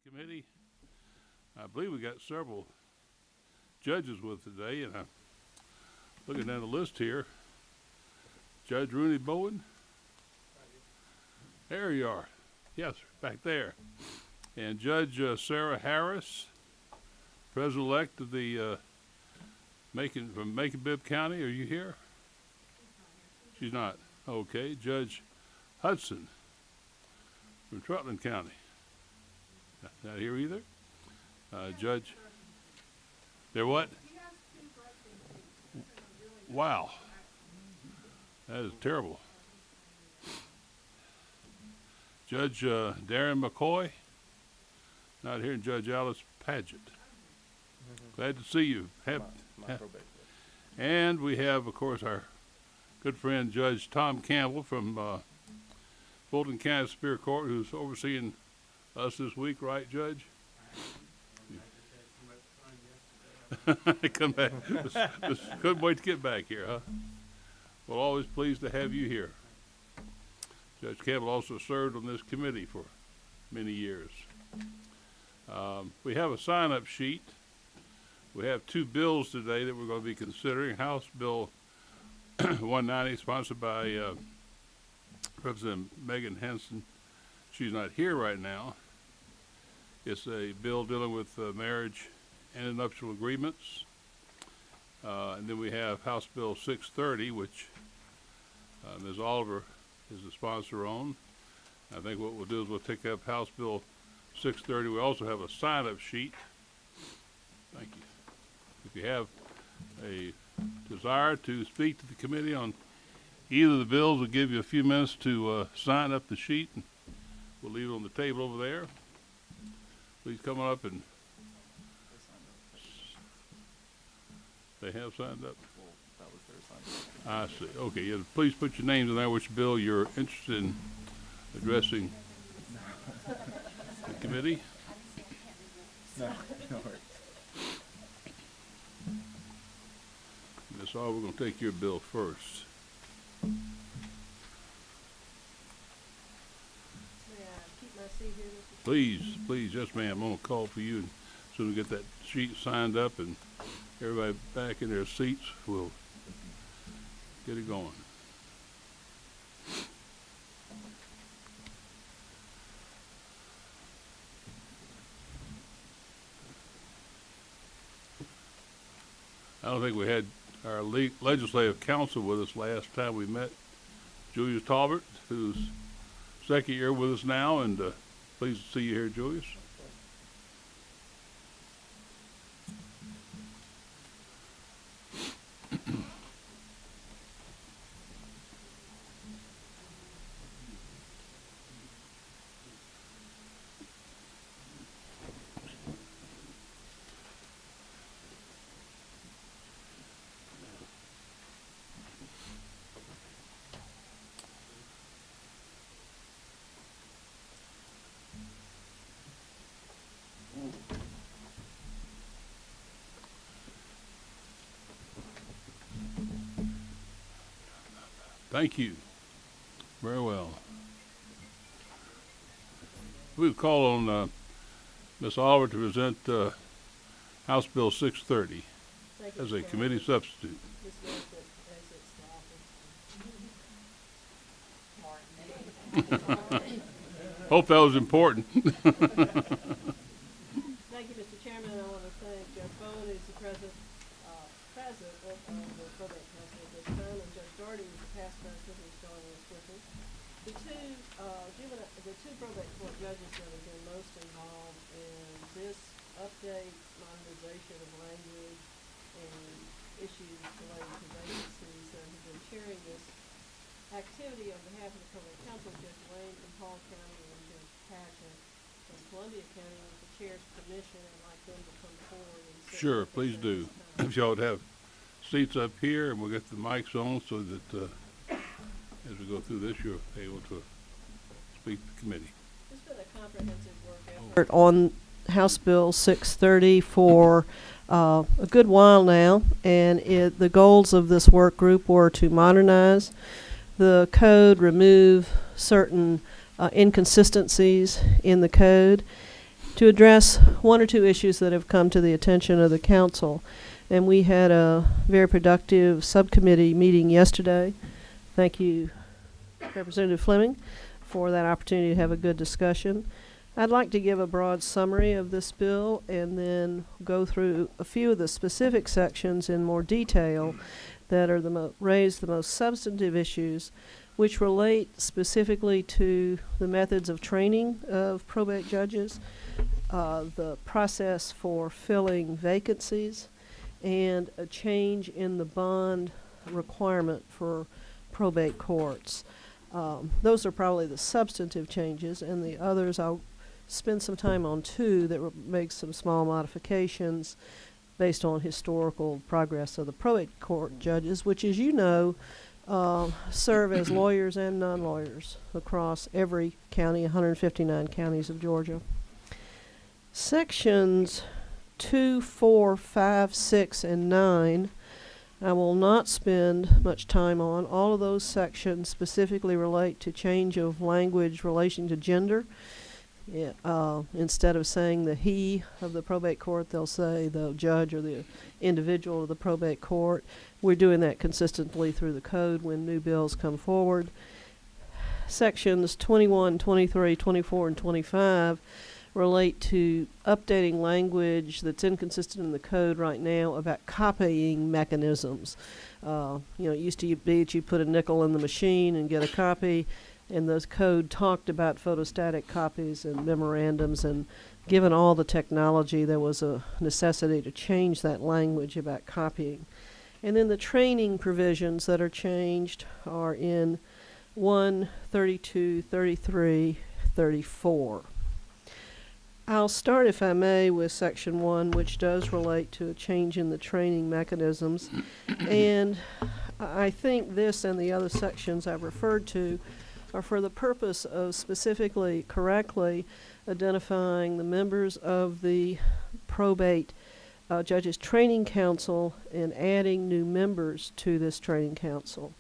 Committee. I believe we got several judges with today, and I'm looking down the list here. Judge Rooney Bowen. There you are. Yes, back there. And Judge Sarah Harris, President-elect of the from Macon-Bibb County. Are you here? She's not. Okay. Judge Hudson from Trutland County. Not here either. Judge. They're what? Wow. That is terrible. Judge Darren McCoy. Not here. And Judge Alice Paget. Glad to see you. And we have, of course, our good friend Judge Tom Campbell from Fulton County Superior Court, who's overseeing us this week, right, Judge? Come back. Just couldn't wait to get back here, huh? Well, always pleased to have you here. Judge Campbell also served on this committee for many years. We have a sign-up sheet. We have two bills today that we're going to be considering. House Bill 190, sponsored by Representative Megan Henson. She's not here right now. It's a bill dealing with marriage and nuptial agreements. And then we have House Bill 630, which Ms. Oliver is the sponsor on. I think what we'll do is we'll take up House Bill 630. We also have a sign-up sheet. Thank you. If you have a desire to speak to the committee on either of the bills, we'll give you a few minutes to sign up the sheet. And we'll leave it on the table over there. Please come on up and they have signed up. I see. Okay, yeah, please put your names in there, which bill you're interested in addressing the committee. No worries. That's all. We're going to take your bill first. May I keep my seat here, Mr. Please, please, yes, ma'am. I'm going to call for you, and as soon as we get that sheet signed up and everybody back in their seats, we'll get it going. I don't think we had our legislative counsel with us last time we met. Julius Talbert, who's second year with us now, and pleased to see you here, Julius. Thank you. Very well. We'll call on Ms. Oliver to present House Bill 630 as a committee substitute. Hope that was important. Thank you, Mr. Chairman. I want to thank Judge Bowen, who's the president of the probate council at this time, and Judge Doherty, who's the past president, who's joining us with us. The two probate court judges that have been most involved in this update, modernization of language, and issues related to vacancies that have been chairing this activity on behalf of the probate council, Judge Wayne from Hall County and Judge Paget from Columbia County. With the chair's permission, I'd like them to come forward and sit. Sure, please do. If y'all would have seats up here, and we'll get the mics on so that as we go through this, you're able to speak to the committee. It's been a comprehensive work effort on House Bill 630 for a good while now, and the goals of this work group were to modernize the code, remove certain inconsistencies in the code, to address one or two issues that have come to the attention of the council. And we had a very productive subcommittee meeting yesterday. Thank you, Representative Fleming, for that opportunity to have a good discussion. I'd like to give a broad summary of this bill and then go through a few of the specific sections in more detail that are raise the most substantive issues, which relate specifically to the methods of training of probate judges, the process for filling vacancies, and a change in the bond requirement for probate courts. Those are probably the substantive changes, and the others I'll spend some time on too that make some small modifications based on historical progress of the probate court judges, which, as you know, serve as lawyers and non-lawyers across every county, 159 counties of Georgia. Sections 2, 4, 5, 6, and 9 I will not spend much time on. All of those sections specifically relate to change of language relating to gender. Instead of saying the he of the probate court, they'll say the judge or the individual of the probate court. We're doing that consistently through the code when new bills come forward. Sections 21, 23, 24, and 25 relate to updating language that's inconsistent in the code right now about copying mechanisms. It used to be that you put a nickel in the machine and get a copy, and the code talked about photostatic copies and memorandums, and given all the technology, there was a necessity to change that language about copying. And then the training provisions that are changed are in 1, 32, 33, 34. I'll start, if I may, with Section 1, which does relate to a change in the training mechanisms. And I think this and the other sections I've referred to are for the purpose of specifically, correctly identifying the members of the probate Judges Training Council and adding new members to this training council.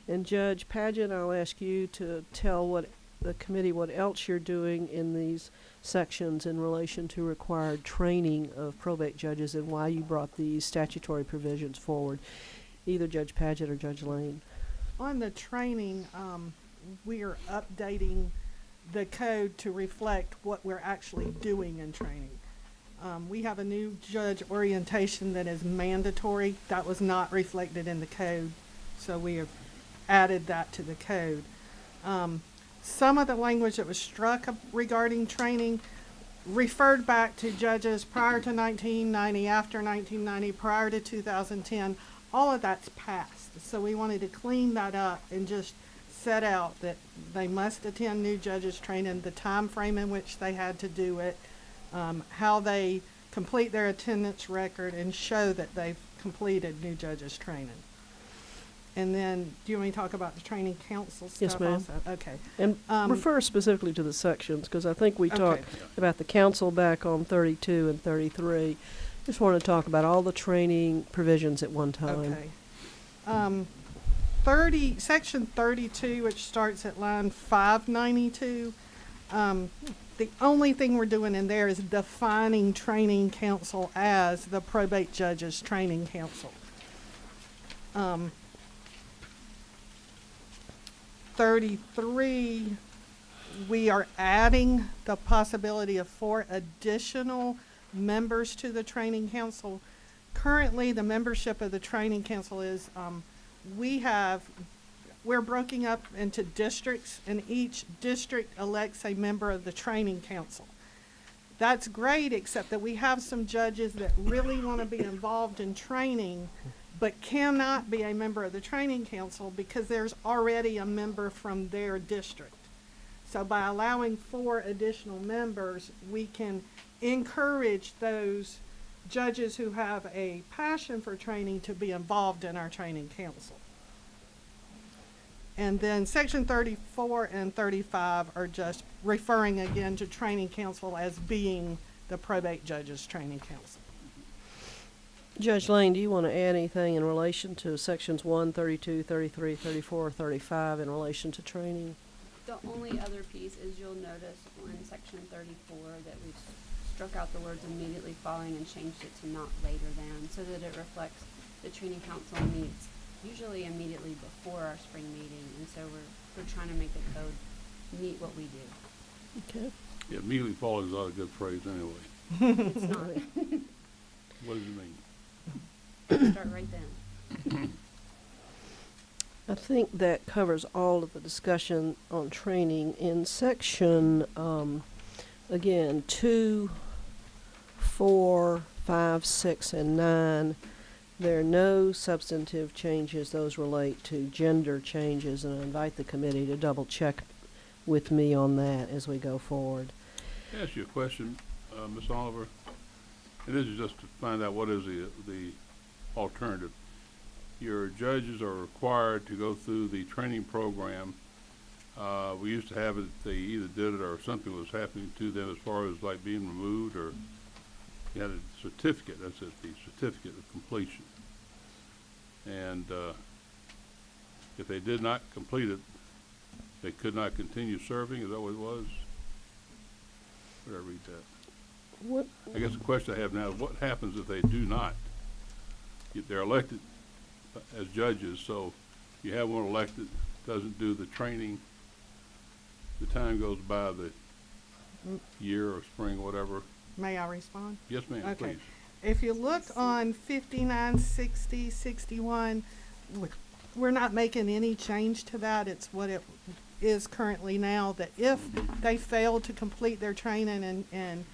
And Judge Padgett, I'll ask you to tell the committee what else you're doing in these sections in relation to required training of probate judges and why you brought these statutory provisions forward, either Judge Padgett or Judge Lane. On the training, we are updating the code to reflect what we're actually doing in training. We have a new judge orientation that is mandatory. That was not reflected in the code, so we have added that to the code. Some of the language that was struck regarding training referred back to judges prior to 1990, after 1990, prior to 2010. All of that's passed. So we wanted to clean that up and just set out that they must attend new judges training, the time frame in which they had to do it, how they complete their attendance record, and show that they've completed new judges training. And then, do you want me to talk about the training council stuff? Yes, ma'am. Also? Okay. And refer specifically to the sections, because I think we talked about the council back on 32 and 33. Just want to talk about all the training provisions at one time. Okay. Section 32, which starts at line 592. The only thing we're doing in there is defining training council as the probate judges training council. 33, we are adding the possibility of 4 additional members to the training council. Currently, the membership of the training council is, we're broken up into districts, and each district elects a member of the training council. That's great, except that we have some judges that really want to be involved in training but cannot be a member of the training council because there's already a member from their district. So by allowing 4 additional members, we can encourage those judges who have a passion for training to be involved in our training council. And then section 34 and 35 are just referring again to training council as being the probate judges training council. Judge Lane, do you want to add anything in relation to sections 1, 32, 33, 34, 35 in relation to training? The only other piece is you'll notice on section 34 that we've struck out the words immediately following and changed it to not later than, so that it reflects the training council meets usually immediately before our spring meeting, and so we're trying to make the code meet what we do. Okay. Yeah, immediately following is not a good phrase anyway. It's not. What does it mean? Start right then. I think that covers all of the discussion on training. In section, again, 2, 4, 5, 6, and 9, there are no substantive changes. Those relate to gender changes, and I invite the committee to double check with me on that as we go forward. Can I ask you a question, Ms. Oliver? And this is just to find out what is the alternative. Your judges are required to go through the training program. We used to have it, they either did it or something was happening to them as far as like being removed, or you had a certificate, that's it, the certificate of completion. And if they did not complete it, they could not continue serving. Is that what it was? Where did I read that? What, I guess the question I have now is what happens if they do not? They're elected as judges, so you have one elected, doesn't do the training, the time goes by, the year or spring, whatever. May I respond? Yes, ma'am, Okay. please. If you look on 59, 60, 61, we're not making any change to that. It's what it is currently now, that if they fail to complete their training and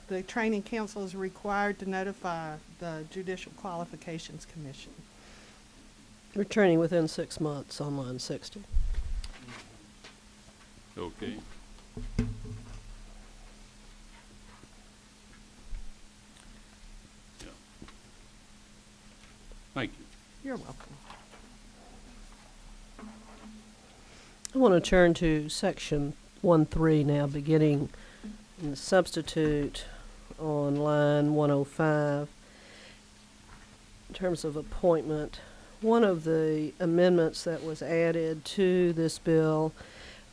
the training council is required to notify the Judicial Qualifications Commission. returning within 6 months on line 60. Okay. Yeah. Thank you. You're welcome. I want to turn to section 1.3 now, beginning in the substitute on line 105. In terms of appointment, one of the amendments that was added to this bill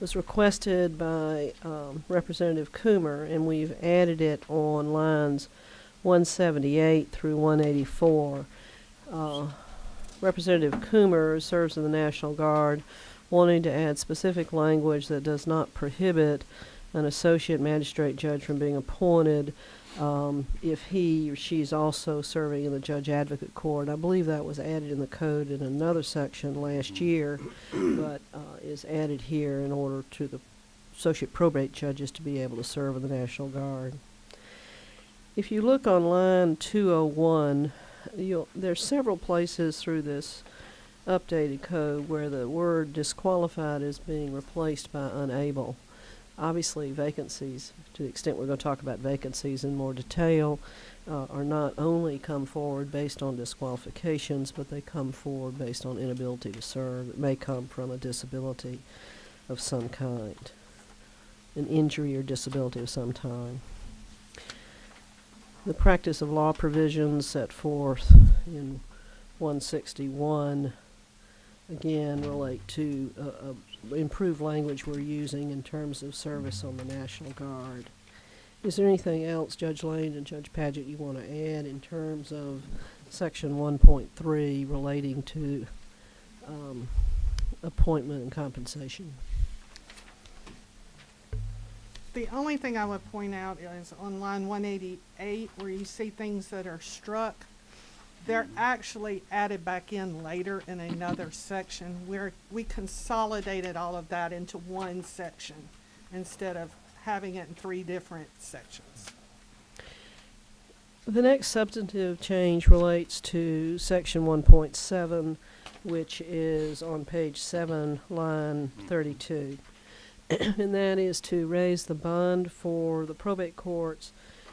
was requested by Representative Coomer, and we've added it on lines 178 through 184. Representative Coomer serves in the National Guard, wanting to add specific language that does not prohibit an associate magistrate judge from being appointed if he or she is also serving in the Judge Advocate Court. I believe that was added in the code in another section last year, but is added here in order to the associate probate judges to be able to serve in the National Guard. If you look on line 201, there's several places through this updated code where the word disqualified is being replaced by unable. Obviously, vacancies, to the extent we're going to talk about vacancies in more detail, are not only come forward based on disqualifications, but they come forward based on inability to serve. It may come from a disability of some kind, an injury or disability of some kind. The practice of law provisions set forth in 161 again relate to improved language we're using in terms of service on the National Guard. Is there anything else, Judge Lane and Judge Padgett, you want to add in terms of section 1.3 relating to appointment and compensation? The only thing I would point out is on line 188, where you see things that are struck, they're actually added back in later in another section where we consolidated all of that into one section instead of having it in 3 different sections. The next substantive change relates to section 1.7, which is on page 7, line 32. And that is to raise the bond for the probate courts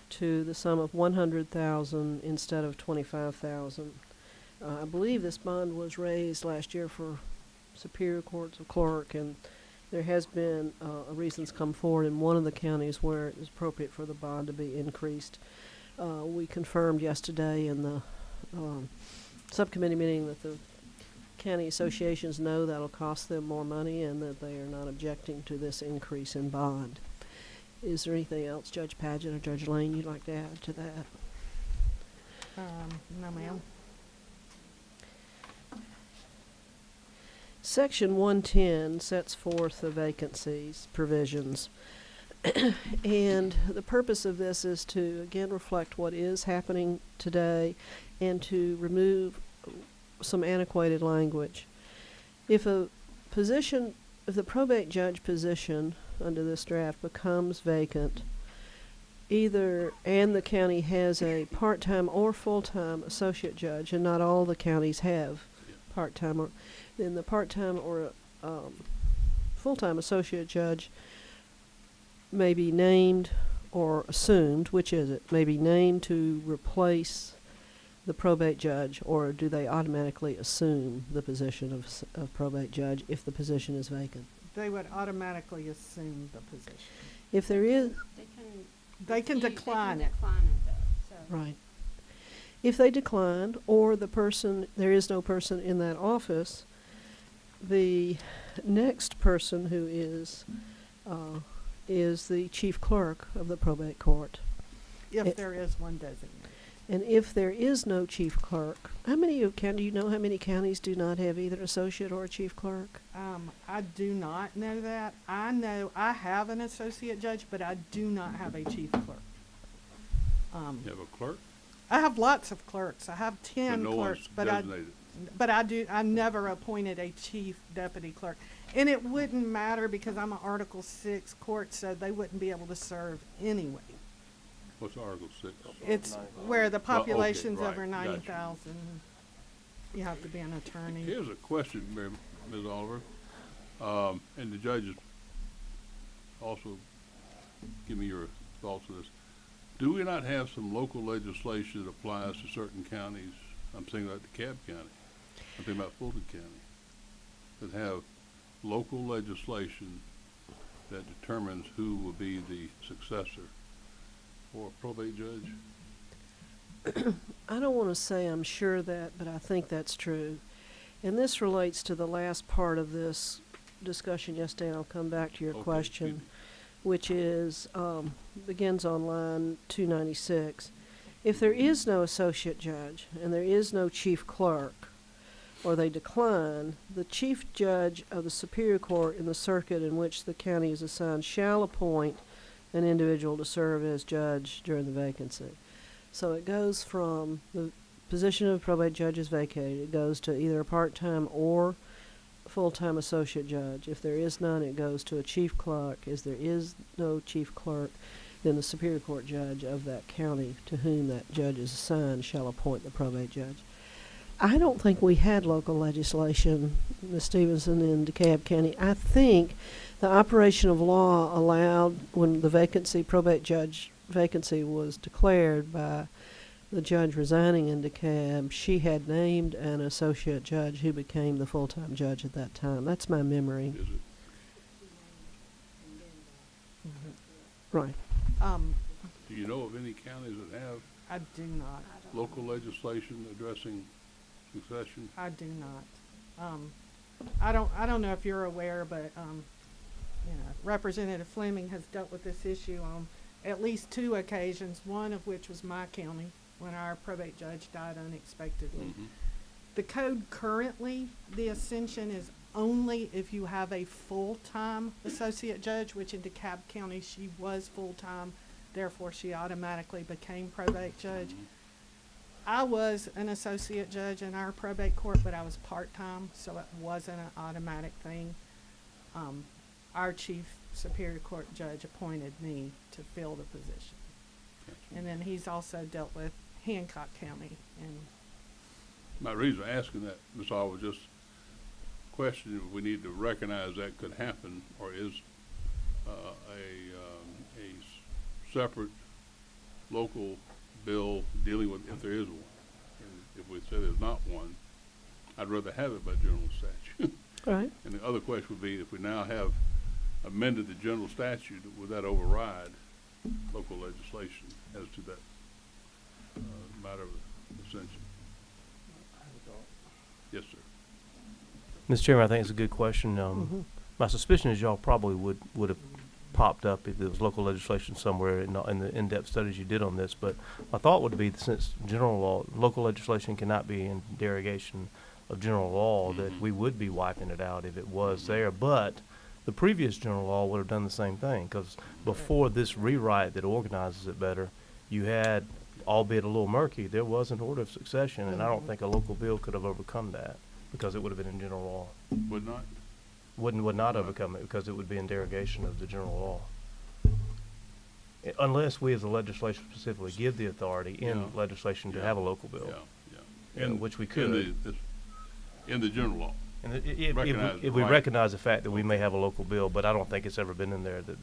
to the sum of $100,000 instead of $25,000. I believe this bond was raised last year for Superior Courts of Clerk, and there has been reasons come forward in one of the counties where it is appropriate for the bond to be increased. We confirmed yesterday in the subcommittee meeting that the county associations know that'll cost them more money and that they are not objecting to this increase in bond. Is there anything else, Judge Paget or Judge Lane, you'd like to add to that? No, ma'am. Section 110 sets forth the vacancies provisions. And the purpose of this is to, again, reflect what is happening today and to remove some antiquated language. If the probate judge position under this draft becomes vacant, and the county has a part-time or full-time associate judge, and not all the counties have part-time, then the part-time or full-time associate judge may be named or assumed. Which is it? May be named to replace the probate judge, or do they automatically assume the position of probate judge if the position is vacant? They would automatically assume the position. If there is, They can decline it. Decline it though, so. right. If they decline, or there is no person in that office, the next person who is the chief clerk of the probate court. If there is one designated. And if there is no chief clerk, do you know how many counties do not have either associate or a chief clerk? I do not know that. I know I have an associate judge, but I do not have a chief clerk. You have a clerk, I have lots of clerks. I have but 10 no clerks, one's designated. I never appointed a chief deputy clerk. And it wouldn't matter because I'm an Article 6 court, so they wouldn't be able to serve anyway. What's Article 6? It's where the okay, population's right, over gotcha. 90,000. You have to be an attorney. Here's a question, Ms. Oliver, and the judges also give me your thoughts on this. Do we not have some local legislation that applies to certain counties? I'm thinking about DeKalb County. I'm thinking about Fulton County, that have local legislation that determines who will be the successor for a probate judge. I don't want to say I'm sure of that, but I think that's true. And this relates to the last part of this discussion yesterday, and I'll come back to your Okay, question, excuse me. which is, begins on line 296. If there is no associate judge and there is no chief clerk, or they decline, the chief judge of the Superior Court in the circuit in which the county is assigned shall appoint an individual to serve as judge during the vacancy. So it goes from the position of probate judge is vacated. It goes to either a part-time or full-time associate judge. If there is none, it goes to a chief clerk. If there is no chief clerk, then the Superior Court judge of that county to whom that judge is assigned shall appoint the probate judge. I don't think we had local legislation, Ms. Stevenson, in DeKalb County. I think the operation of law allowed, when the probate judge vacancy was declared by the judge resigning in DeKalb, she had named an associate judge who became the full-time judge at that time. That's my memory. Is it? Right. Do you know of any counties that have I do not. local legislation addressing succession? I do not. I don't know if you're aware, but Representative Fleming has dealt with this issue on at least 2 occasions, one of which was my county when our probate judge died unexpectedly. Mm-hmm. The code currently, the ascension is only if you have a full-time associate judge, which in DeKalb County she was full-time, therefore she automatically became probate judge. I was an associate judge in our probate court, but I was part-time, so it wasn't an automatic thing. Our chief Superior Court judge appointed me to fill the position. And then he's also dealt with Hancock County. And My reason for asking that, Ms. Oliver, was just questioning if we need to recognize that could happen, or is a separate local bill dealing with, if there is one. And if we say there's not one, I'd rather have it by general statute. Right. And the other question would be, if we now have amended the general statute, would that override local legislation as to that matter of ascension? Yes, sir. Mr. Chairman, I think it's a good question. My suspicion is y'all probably would have popped up if there was local legislation somewhere in the in-depth studies you did on this. But my thought would be that since general law, local legislation cannot be in derogation of general law, that we would be wiping it out if it was there. But the previous general law would have done the same thing, because before this rewrite that organizes it better, you had, albeit a little murky, there was an order of succession, and I don't think a local bill could have overcome that, because it would have been in general law. Would not? Would not overcome it, because it would be in derogation of the general law. Unless we as a legislature specifically give the authority in Yeah. legislation to Yeah. have a local bill. Yeah. Which we could. In the general law. And Recognize if we right. recognize the fact that we may have a local bill, but I don't think it's ever been in there that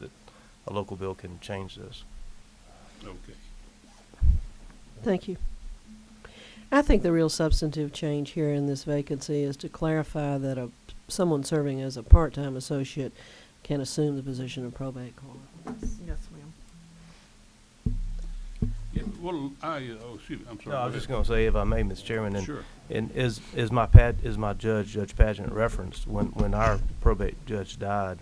a local bill can change this. Okay. Thank you. I think the real substantive change here in this vacancy is to clarify that someone serving as a part-time associate can assume the position of probate court. Yes, ma'am. Yeah, well, excuse me, I'm sorry. No, I was go just ahead. going to say, if I may, Mr. Chairman, and Sure. as my Judge Pageant referenced, when our probate judge died,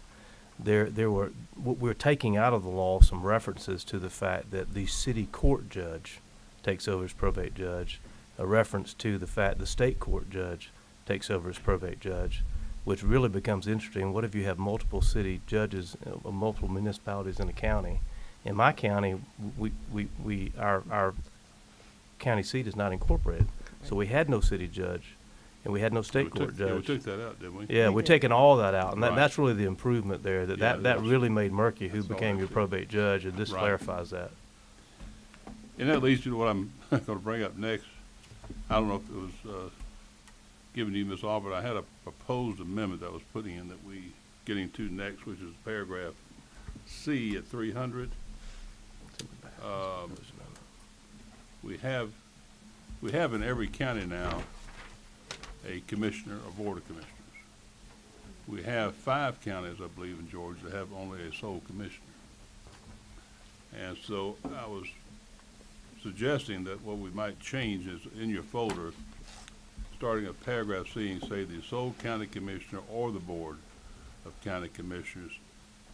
we're taking out of the law some references to the fact that the city court judge takes over as probate judge, a reference to the fact the state court judge takes over as probate judge, which really becomes interesting. What if you have multiple city judges, multiple municipalities in a county? In my county, our county seat is not incorporated, so we had no city judge, and we had no state court Yeah, we judge. took that out, didn't we? Yeah, We we're did. taking all that out, and Right. that's really the improvement there. Yeah, That that's- really made murky who that's all became that your is. probate judge, and this Right. clarifies that. And that leads to what I'm going to bring up next. I don't know if it was given to you, Ms. Albert. I had a proposed amendment that I was putting in that we getting to next, which is paragraph C at 300. We have in every county now a commissioner or board of commissioners. We have 5 counties, I believe, in Georgia that have only a sole commissioner. And so I was suggesting that what we might change is in your folder, starting at paragraph C, and say the sole county commissioner or the board of county commissioners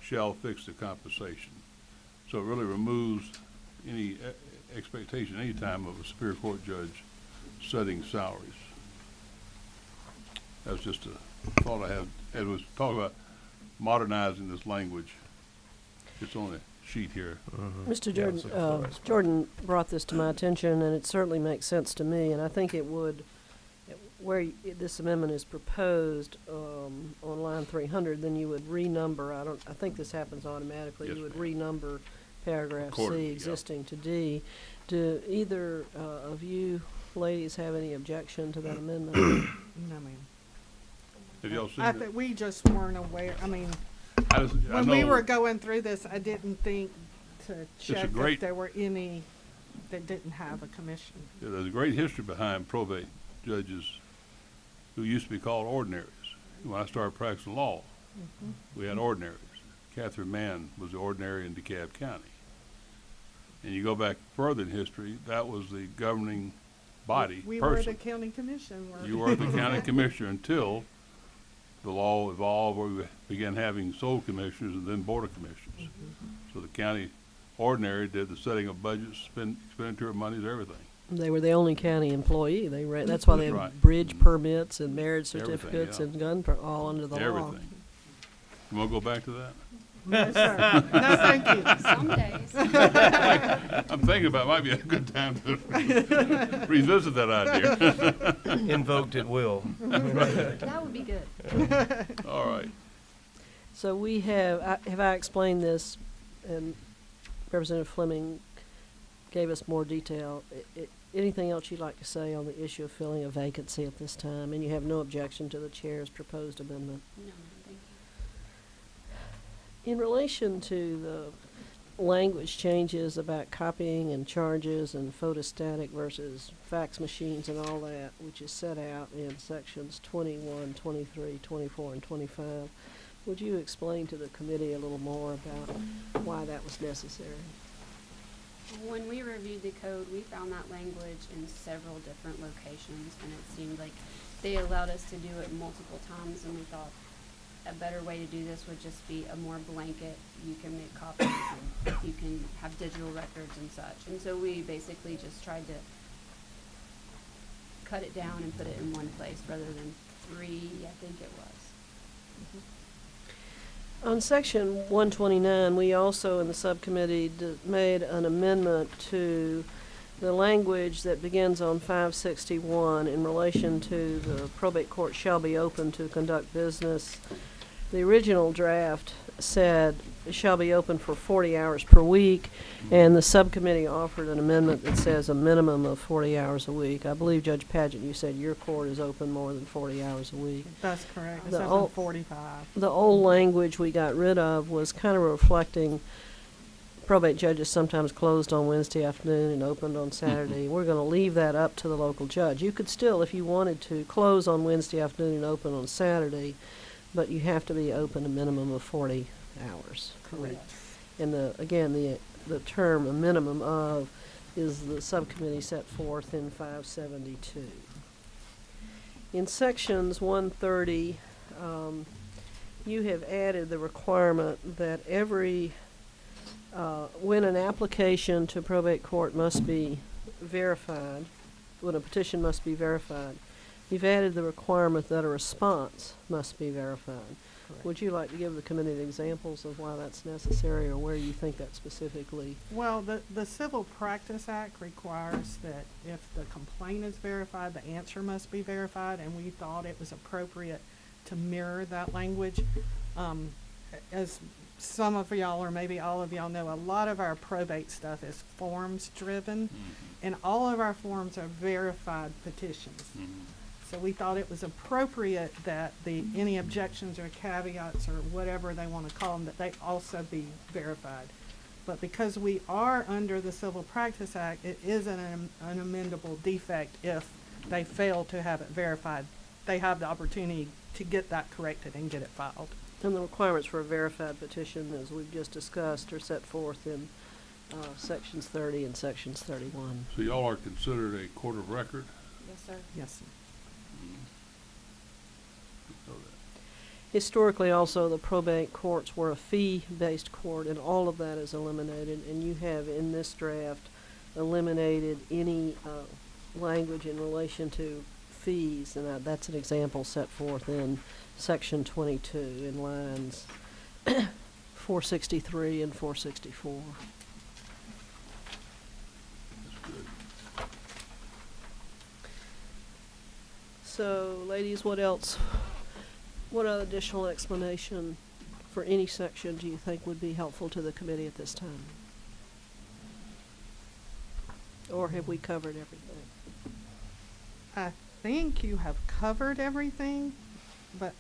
shall fix the compensation. So it really removes any expectation any time of a Superior Court judge setting salaries. That's just a thought I had. Ed was talking about modernizing this language. It's on a sheet here. Mr. Yeah, Jordan, so that's the right spot. Jordan brought this to my attention, and it certainly makes sense to me, and I think it would, this amendment is proposed, on line 300, then you would renumber, I think this happens automatically. Yes, You would ma'am. renumber paragraph Accordingly, C yeah. existing to D. Do either, of you ladies have any objection to that amendment? No, ma'am. Have y'all seen I it? think we just weren't aware, I mean, I when we know- were going through this, I didn't think to check if great- there were any that didn't have a commission. Yeah, there's a great history behind probate judges who used to be called ordinaries. When I started practicing law, we had ordinaries. Catherine Mann was the ordinary in DeKalb County. And you go back further in history, that was the governing body We were person. the county commission. You were the county commissioner until the law evolved where we began having sole commissioners and then board of commissioners. So the county ordinary did the setting of budgets, expenditure of monies, everything. They were the only county employee. That's why they have Right. bridge permits and marriage Everything, certificates yeah. and all under the law. Everything. You wanna go back to that? No, sir. No, thank you. Some days. I'm thinking about, it might be a good time to revisit that idea. Invoked at will. That would be good. All right. So we have I explained this, and Representative Fleming gave us more detail. Anything else you'd like to say on the issue of filling a vacancy at this time? And you have no objection to the chair's proposed amendment? No, thank In relation to the language changes about copying and charges and photostatic versus fax machines and all that, which is set out in sections 21, 23, 24, and 25, would you explain to the committee a little more about why that was necessary? you. When we reviewed the code, we found that language in several different locations, and it seemed like they allowed us to do it multiple times, and we thought a better way to do this would just be a more blanket, you can make copies and you can have digital records and such. And so we basically just tried to cut it down and put it in one place rather than 3, I think it was. On section 129, we also in the subcommittee made an amendment to the language that begins on 561 in relation to the probate court shall be open to conduct business. The original draft said it shall be open for 40 hours per week, and the subcommittee offered an amendment that says a minimum of 40 hours a week. I believe, Judge Pageant, you said your court is open more than 40 hours a week. That's correct. It The says on old- 45. The old language we got rid of was kind of reflecting probate judges sometimes closed on Wednesday afternoon and opened on Saturday. We're going to leave that up to the local judge. You could still, if you wanted to, close on Wednesday afternoon and open on Saturday, but you have to be open a minimum of 40 hours a week. And the term a minimum of is the subcommittee set forth in 572. In sections 130, you have added the requirement that when an application to probate court must be verified, when a petition must be verified, you've added the requirement that a response must be verified. Correct. Would you like to give the committee examples of why that's necessary or where you think that specifically? Well, the Civil Practice Act requires that if the complaint is verified, the answer must be verified, and we thought it was appropriate to mirror that language. As some of y'all, or maybe all of y'all know, a lot of our probate stuff is forms driven, and all of our forms are verified petitions. So we thought it was appropriate that any objections or caveats or whatever they want to call them, that they also be verified. But because we are under the Civil Practice Act, it is an amendable defect if they fail to have it verified. They have the opportunity to get that corrected and get it filed. And the requirements for a verified petition, as we've just discussed, are set forth in sections 30 and sections 31. So y'all are considered a court of record? Yes, sir. Yes, sir. So that- Historically, also, the probate courts were a fee-based court, and all of that is eliminated. And you have, in this draft, eliminated any language in relation to fees, and that's an example set forth in section 22 in lines 463 and 464. That's good. So, ladies, what else? What other additional explanation for any section do you think would be helpful to the committee at this time? Or have we covered everything? I think you have covered everything, but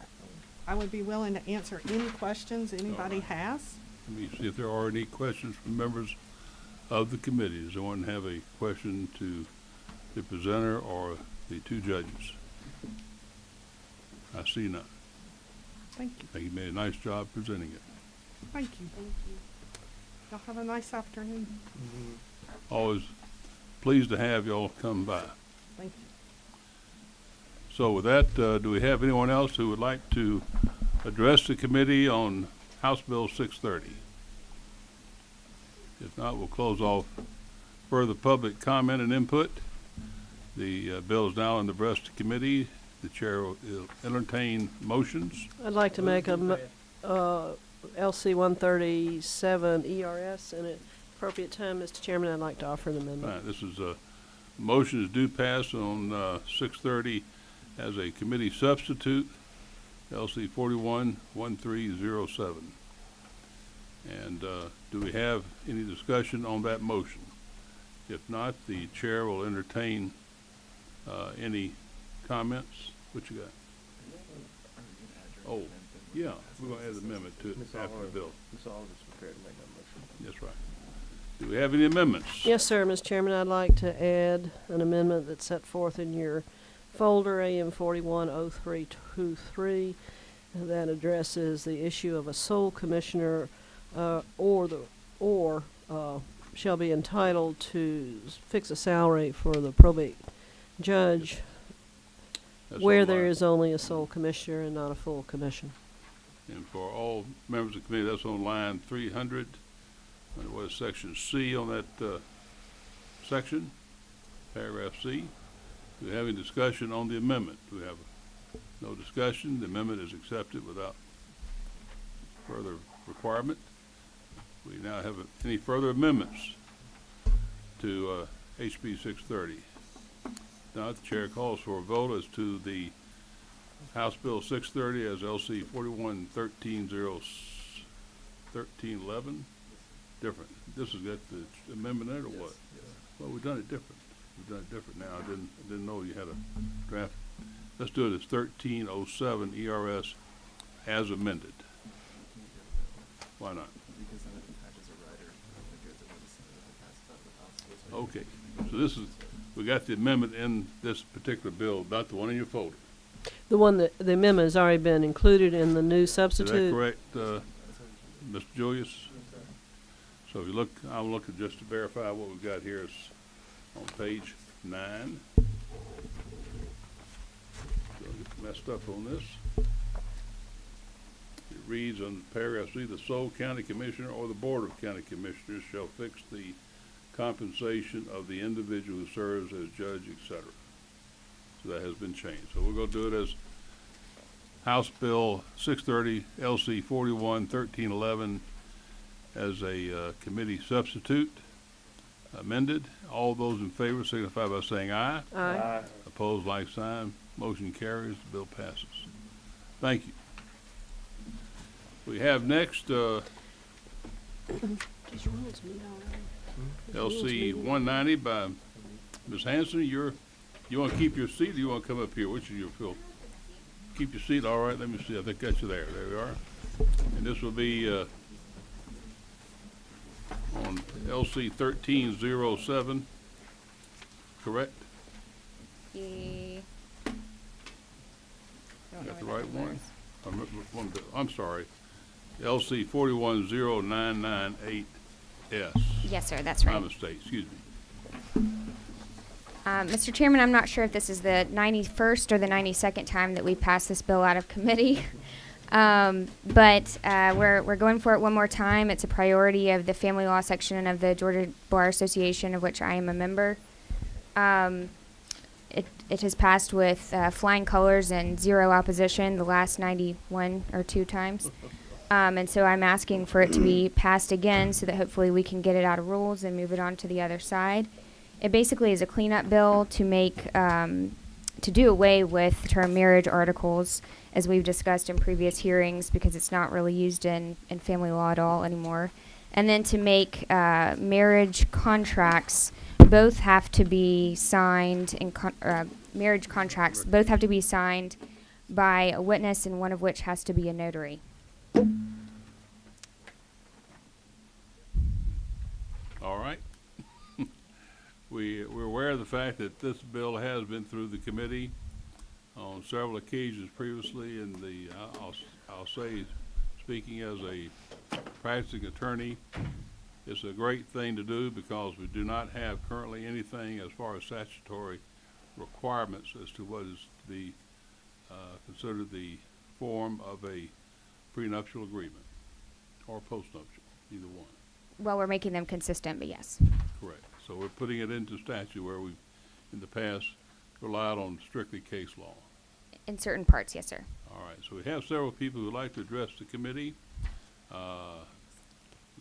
I would be willing to answer any questions anybody right. has. Let me see if there are any questions from members of the committee. Does anyone have a question to the presenter or the two judges? I see none. Thank you. I think you made a nice job presenting it. Thank you. Thank you. Y'all have a nice afternoon. Always pleased to have y'all come by. Thank you. So with that, do we have anyone else who would like to address the committee on House Bill 630? If not, we'll close off further public comment and input. The bill is now in the breast committee. The chair will entertain motions. I'd like to make a LC 137 ERS and at appropriate time, Mr. Chairman, I'd like to offer an amendment. Right, this is a motion is due pass on 630 as a committee substitute, LC 411307. And do we have any discussion on that motion? If not, the chair will entertain any comments. What you got? Oh, yeah, we're going to add an amendment to it after the bill. Ms. Alder's prepared to make that motion. That's right. Do we have any amendments? Yes, sir, Mr. Chairman, I'd like to add an amendment that's set forth in your folder, AM 410323, that addresses the issue of a sole commissioner shall be entitled to fix a salary for the probate judge That's where all there right. is only a sole commissioner and not a full commission. And for all members of the committee, that's on line 300. And what is section C on that section? Paragraph C. Do we have any discussion on the amendment? Do we have no discussion? The amendment is accepted without further requirement. We now have any further amendments to HB 630. Now the chair calls for a vote as to the House Bill 630 as LC 411311. Different. This has got the amendment in it or what? Well, we've done it different. We've done it different now. I didn't know you had a draft. Let's do it as 1307 ERS as amended. Why not? Because then it attaches a rider that goes over the Senate and passes out of the House. Okay. So this is, we got the amendment in this particular bill, not the one in your folder. The one that, the amendment has already been included in the new Is substitute. that correct, Mr. Julius? So if you look, I'm looking just to verify what we've got here is on page 9. Don't get messed up on this. It reads on paragraph C, the sole county commissioner or the board of county commissioners shall fix the compensation of the individual who serves as judge, etc. So that has been changed. So we're going to do it as House Bill 630 LC 411311 as a committee substitute amended. All those in favor signify by saying aye. Aye. Opposed, like sign. Motion carries. The bill passes. Thank you. We have next Does rules meet already? LC 190 by Ms. Hanson. You want to keep your seat or you want to come up here? Which is your feel? Keep your seat. All right. Let me see. I think got you there. There we are. And this will be on LC 1307. Correct? Got the right one? I'm sorry. LC 410998S. Yes, sir, that's My right. mistake. Excuse me. Mr. Chairman, I'm not sure if this is the 91st or the 92nd time that we passed this bill out of committee. But we're going for it one more time. It's a priority of the family law section of the Georgia Bar Association, of which I am a member. It has passed with flying colors and zero opposition the last 91 or 2 times. And so I'm asking for it to be passed again so that hopefully we can get it out of rules and move it on to the other side. It basically is a cleanup bill to make, to do away with the term marriage articles, as we've discussed in previous hearings, because it's not really used in family law at all anymore. And then to make marriage contracts both have to be signed, marriage contracts both have to be signed by a witness, and one of which has to be a notary. All right. We're aware of the fact that this bill has been through the committee on several occasions previously, and I'll say, speaking as a practicing attorney, it's a great thing to do because we do not have currently anything as far as statutory requirements as to what is to be considered the form of a prenuptial agreement or postnuptial, either one. Well, we're making them consistent, but yes. Correct. So we're putting it into statute where we've, in the past, relied on strictly case law. In certain parts, yes, sir. All right, so we have several people who would like to address the committee.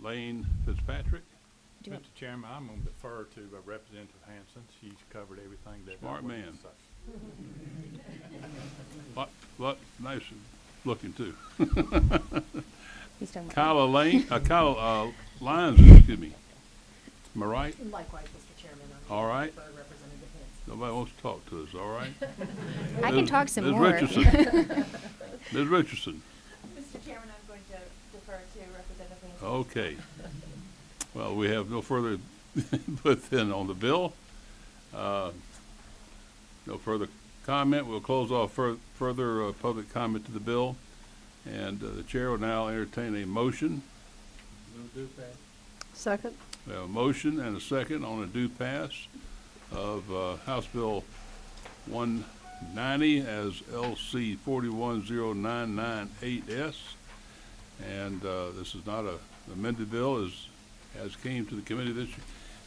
Lane Fitzpatrick. Do you Mr. Chairman, I'm going to defer to Representative Hanson. She's covered everything that Smart I wanted man. to say. Lot nice looking too. He's talking about Kyla Lane, Kyla Lyons, excuse me. Am I right? Likewise, Mr. Chairman. All right. For Representative Hanson. Nobody wants to talk to us, all right? I can talk some Ms. more. Richardson. Ms. Richardson. Mr. Chairman, I'm going to defer to Representative Hanson. Okay. Well, we have no further input then on the bill. No further comment. We'll close off further public comment to the bill. And the chair will now entertain a motion. Second? We have a motion and a second on a due pass of House Bill 190 as LC 410998S. And this is not a amended bill as came to the committee this year.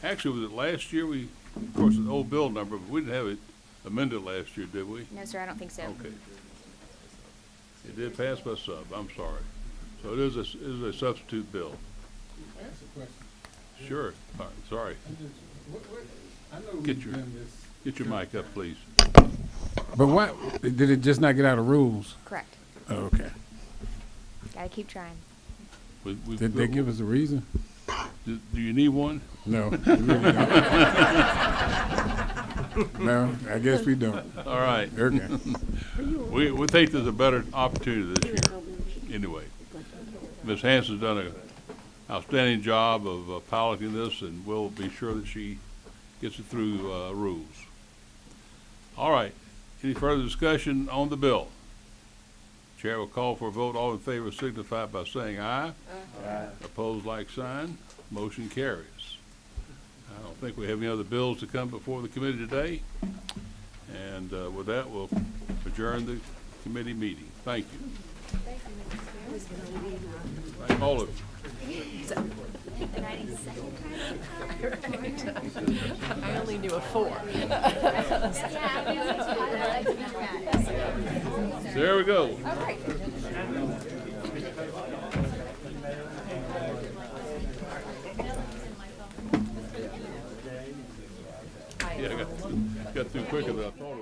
Actually, was it last year? Of course, it's an old bill number, but we didn't have it amended last year, did we? No, sir, I don't think so. Okay. It did pass by sub, I'm sorry. So it is a substitute bill. Can I ask a question? Sure, all right, sorry. I know Get we've your- done this. Get your mic up, please. But why, did it just not get out of rules? Correct. Oh, okay. Gotta keep trying. Did they give us a reason? Do you need one? No. we really don't. No, I guess we don't. All right. Okay. We think there's a better opportunity this year, anyway. Ms. Hanson's done an outstanding job of piloting this, and we'll be sure that she gets it through rules. All right. Any further discussion on the bill? Chair will call for a vote. All in favor signify by saying aye. Aye. Opposed, like sign. Motion carries. I don't think we have any other bills to come before the committee today. And with that, we'll adjourn the committee meeting. Thank you. Thank all of you. I only knew a 4. There we go. Yeah, I got through quicker than I thought it would.